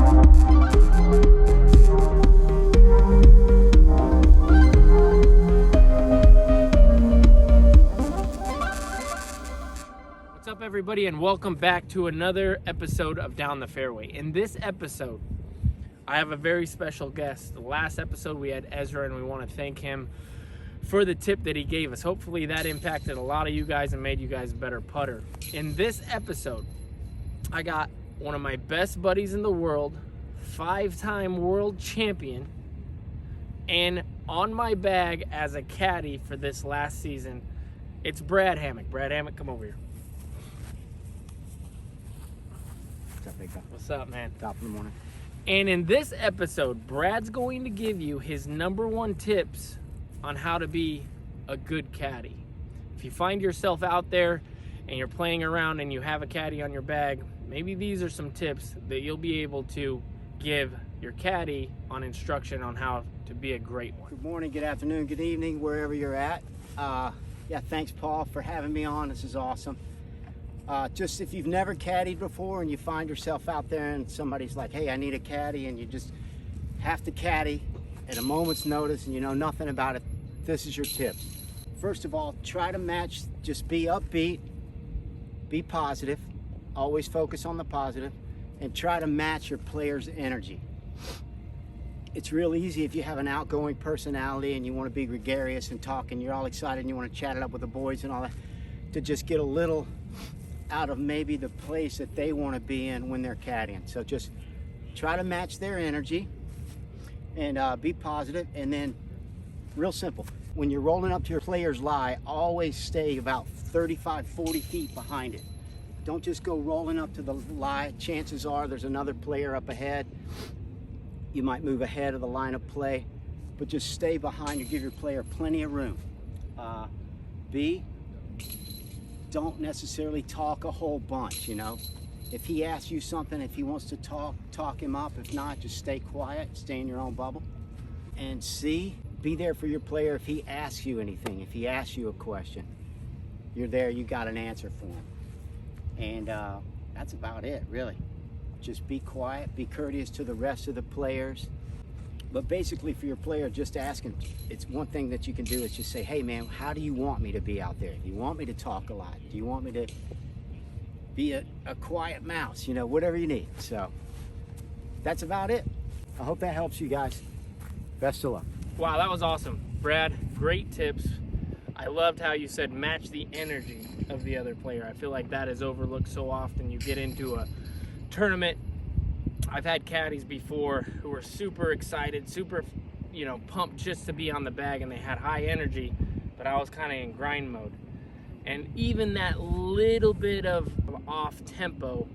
What's up, everybody, and welcome back to another episode of Down the Fairway. In this episode, I have a very special guest. The last episode we had Ezra, and we want to thank him for the tip that he gave us. Hopefully that impacted a lot of you guys and made you guys a better putter. In this episode, I got one of my best buddies in the world, 5-time world champion, and on my bag as a caddy for this last season, it's Brad Hammock. Brad Hammock, come over here. What's up, big guy? What's up, man? Top of the morning. And in this episode, Brad's going to give you his #1 tips on how to be a good caddy. If you find yourself out there and you're playing around and you have a caddy on your bag, maybe these are some tips that you'll be able to give your caddy on instruction on how to be a great one. Good morning, good afternoon, good evening, wherever you're at. Yeah, thanks, Paul, for having me on. This is awesome. Just if you've never caddied before and you find yourself out there and somebody's like, hey, I need a caddy, and you just have to caddy at a moment's notice and you know nothing about it, this is your tips. First of all, try to match, just be upbeat, be positive, always focus on the positive, and try to match your player's energy. It's real easy if you have an outgoing personality and you want to be gregarious and talk and you're all excited and you want to chat it up with the boys and all that, to just get a little out of maybe the place that they want to be in when they're caddying. So just try to match their energy and be positive. And then real simple, when you're rolling up to your player's lie, always stay about 35-40 feet behind it. Don't just go rolling up to the lie. Chances are there's another player up ahead. You might move ahead of the line of play, but just stay behind. You give your player plenty of room. Don't necessarily talk a whole bunch, you know. If he asks you something, if he wants to talk him up. If not, just stay quiet, stay in your own bubble. And C, be there for your player if he asks you anything. If he asks you a question, you're there, you got an answer for him. And that's about it, really. Just be quiet, be courteous to the rest of the players. But basically for your player, just asking, it's one thing that you can do is just say, hey man, how do you want me to be out there? Do you want me to talk a lot? Do you want me to be a quiet mouse? You know, whatever you need. So that's about it. I hope that helps you guys. Best of luck. Wow, that was awesome. Brad, great tips. I loved how you said match the energy of the other player. I feel like that is overlooked so often. You get into a tournament. I've had caddies before who were super excited, super, you know, pumped just to be on the bag, and they had high energy, but I was kind of in grind mode. And even that little bit of off tempo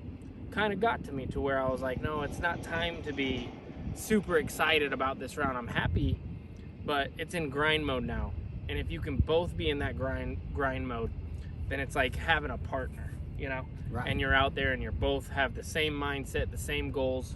kind of got to me to where I was like, no, it's not time to be super excited about this round. I'm happy, but it's in grind mode now. And if you can both be in that grind mode, then it's like having a partner, you know? Right. And you're out there and you're both have the same mindset, the same goals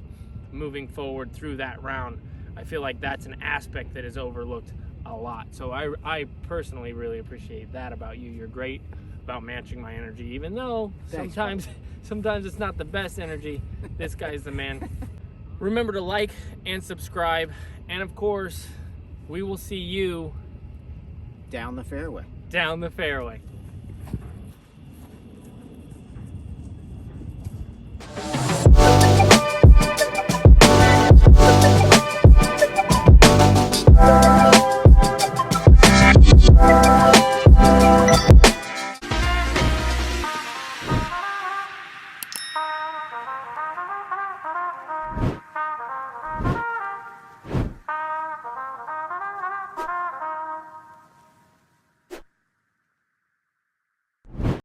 moving forward through that round. I feel like that's an aspect that is overlooked a lot. So I personally really appreciate that about you. You're great about matching my energy, even though sometimes it's not the best energy. This guy's the man. Remember to like and subscribe. And of course, we will see you down the fairway. Down the fairway.